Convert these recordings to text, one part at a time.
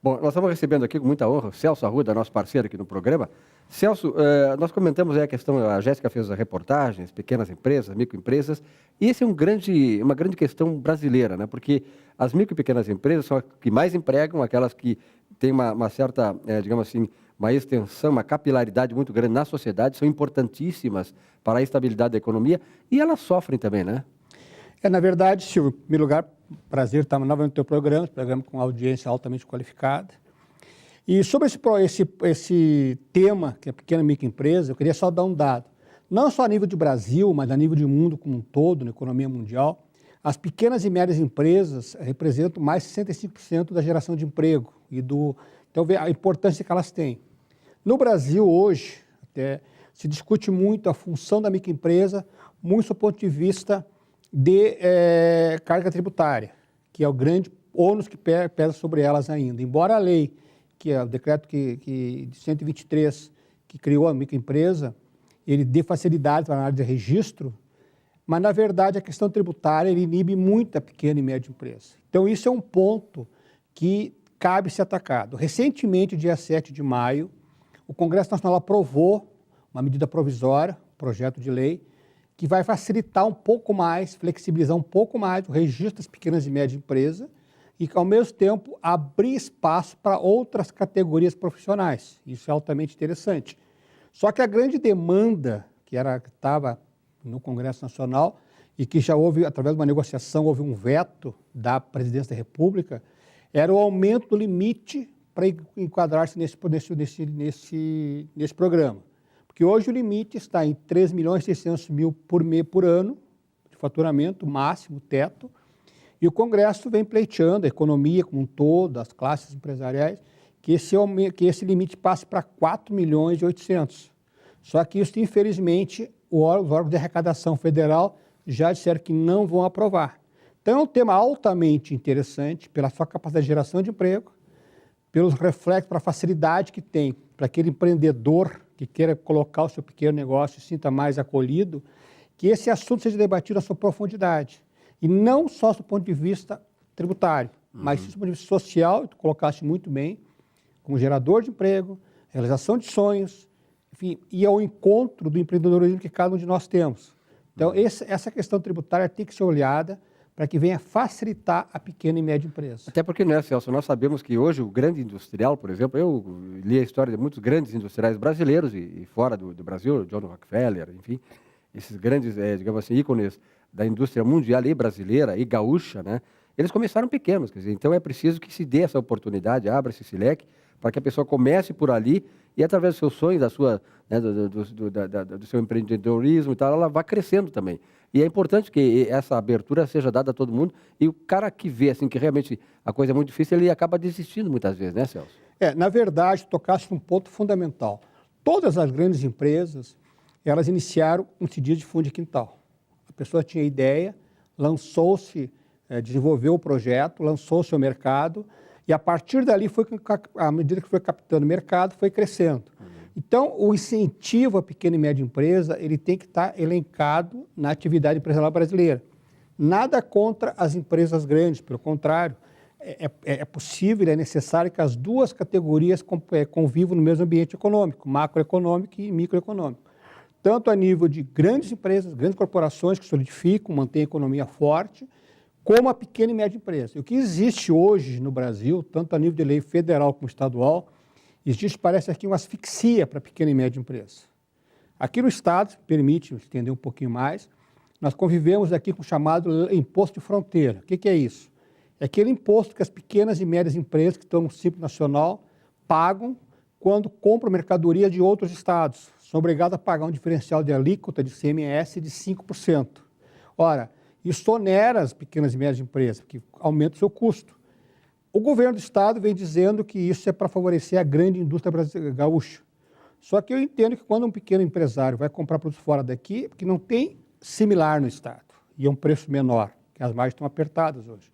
Bom, nós estamos recebendo aqui com muita honra o Celso Arruda, nosso parceiro aqui no programa. Celso, nós comentamos aí a questão, a Jéssica fez as reportagens, pequenas empresas, microempresas, e esse é uma grande questão brasileira, né? Porque as micro e pequenas empresas são as que mais empregam, aquelas que têm uma certa, digamos assim, uma extensão, uma capilaridade muito grande na sociedade, são importantíssimas para a estabilidade da economia, e elas sofrem também, né? Na verdade, Silvio, em primeiro lugar, prazer estar novamente no teu programa com audiência altamente qualificada. E sobre esse tema, que é a pequena e microempresa, eu queria só dar um dado. Não só a nível de Brasil, mas a nível de mundo como um todo, na economia mundial, as pequenas e médias empresas representam mais de 65% da geração de emprego então vê a importância que elas têm. No Brasil, hoje, até se discute muito a função da microempresa, muito do ponto de vista de carga tributária, que é o grande ônus que pesa sobre elas ainda. Embora a lei, que é o decreto de 123, que criou a microempresa, ele dê facilidade para a área de registro, mas, na verdade, a questão tributária ele inibe muito a pequena e média empresa. Então, isso é um ponto que cabe ser atacado. Recentemente, dia 7 de maio, o Congresso Nacional aprovou uma medida provisória, um projeto de lei, que vai facilitar um pouco mais, flexibilizar um pouco mais o registro das pequenas e médias empresas e, ao mesmo tempo, abrir espaço para outras categorias profissionais. Isso é altamente interessante. Só que a grande demanda que estava no Congresso Nacional e que já houve, através de uma negociação, houve um veto da Presidência da República, era o aumento do limite para enquadrar-se nesse programa. Porque hoje o limite está em 3.600.000 por ano de faturamento, máximo, teto, e o Congresso vem pleiteando, a economia como um todo, as classes empresariais, que esse limite passe para 4.800.000. Só que isso, infelizmente, os órgãos de arrecadação federal já disseram que não vão aprovar. Então é um tema altamente interessante pela sua capacidade de geração de emprego, pelos reflexos, para a facilidade que tem para aquele empreendedor que queira colocar o seu pequeno negócio e se sinta mais acolhido, que esse assunto seja debatido na sua profundidade. E não só do ponto de vista tributário, mas do ponto de vista social, tu colocaste muito bem, como gerador de emprego, realização de sonhos, enfim, e ao encontro do empreendedorismo que cada um de nós temos. Então, essa questão tributária tem que ser olhada para que venha facilitar a pequena e média empresa. Até porque, né, Celso, nós sabemos que hoje o grande industrial, por exemplo, eu li a história de muitos grandes industriais brasileiros e fora do Brasil, John Rockefeller, enfim, esses grandes, digamos assim, ícones da indústria mundial e brasileira e gaúcha, né, eles começaram pequenos, quer dizer, então é preciso que se dê essa oportunidade, abra esse leque, para que a pessoa comece por ali e através dos seus sonhos, da sua, né, do seu empreendedorismo e tal, ela vá crescendo também. E é importante que essa abertura seja dada a todo mundo e o cara que vê assim, que realmente a coisa é muito difícil, ele acaba desistindo muitas vezes, né, Celso? Na verdade, tocaste num ponto fundamental. Todas as grandes empresas, elas iniciaram um pedido de fundo de quintal. A pessoa tinha ideia, lançou-se, desenvolveu o projeto, lançou-se ao mercado e a partir dali, à medida que foi captando o mercado, foi crescendo. Então, o incentivo à pequena e média empresa, ele tem que estar elencado na atividade empresarial brasileira. Nada contra as empresas grandes, pelo contrário, é possível, é necessário que as duas categorias convivam no mesmo ambiente econômico, macroeconômico e microeconômico. Tanto a nível de grandes empresas, grandes corporações que solidificam, mantêm a economia forte, como a pequena e média empresa. E o que existe hoje no Brasil, tanto a nível de lei federal como estadual, existe, parece aqui, uma asfixia para a pequena e média empresa. Aqui no Estado, permite estender um pouquinho mais, nós convivemos aqui com o chamado imposto de fronteira. O que é isso? É aquele imposto que as pequenas e médias empresas que estão no Simples Nacional pagam quando compram mercadoria de outros estados. São obrigados a pagar um diferencial de alíquota de CMS de 5%. Ora, isso onera as pequenas e médias empresas, porque aumenta o seu custo. O governo do estado vem dizendo que isso é para favorecer a grande indústria brasileira gaúcha. Só que eu entendo que quando um pequeno empresário vai comprar produtos fora daqui, porque não tem similar no estado, e é um preço menor, que as margens estão apertadas hoje.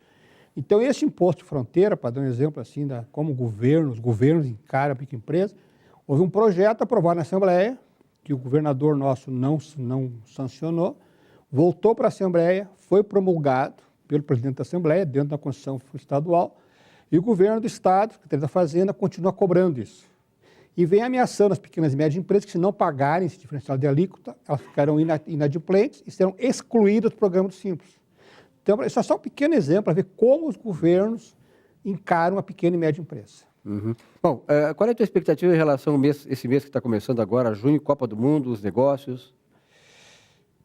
Então, esse imposto de fronteira, para dar um exemplo assim, como os governos encaram a pequena empresa, houve um projeto aprovado na Assembleia, que o governador nosso não sancionou, voltou para a Assembleia, foi promulgado pelo presidente da Assembleia, dentro da Constituição Estadual, E o governo do Estado, a Secretaria da Fazenda, continua cobrando isso. E vem ameaçando as pequenas e médias empresas que, se não pagarem esse diferencial de alíquota, elas ficarão inadimplentes e serão excluídas do programa do Simples. Então, isso é só um pequeno exemplo para ver como os governos encaram a pequena e média empresa. Uhum. Bom, qual é a tua expectativa em relação a esse mês que está começando agora, junho, Copa do Mundo, os negócios?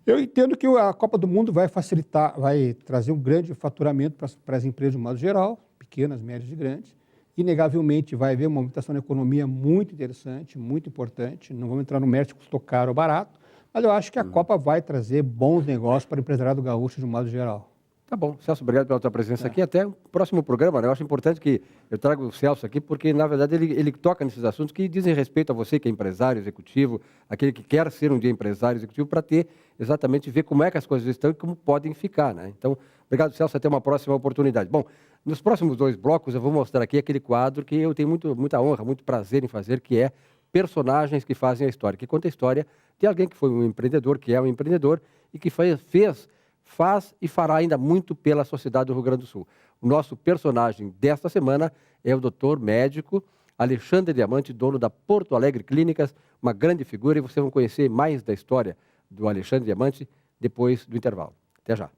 Eu entendo que a Copa do Mundo vai facilitar, vai trazer um grande faturamento para as empresas de modo geral, pequenas, médias e grandes. Inegavelmente vai haver uma movimentação na economia muito interessante, muito importante. Não vamos entrar no mérito se custou caro ou barato, mas eu acho que a Copa vai trazer bons negócios para o empresariado gaúcho de modo geral. Tá bom. Celso, obrigado pela tua presença aqui. Até o próximo programa, né? Eu acho importante que eu traga o Celso aqui, porque, na verdade, ele toca nesses assuntos que dizem respeito a você, que é empresário executivo, aquele que quer ser um dia empresário executivo, para ter exatamente, ver como é que as coisas estão e como podem ficar, né? Então, obrigado, Celso. Até uma próxima oportunidade. Bom, nos próximos 2 blocos, eu vou mostrar aqui aquele quadro que eu tenho muita honra, muito prazer em fazer, que é Personagens que Fazem a História, que conta a história de alguém que foi um empreendedor, que é um empreendedor e que faz e fará ainda muito pela sociedade do Rio Grande do Sul. O nosso personagem desta semana é o doutor médico Alexandre Diamante, dono da Porto Alegre Clínicas, uma grande figura, e vocês vão conhecer mais da história do Alexandre Diamante depois do intervalo. Até já.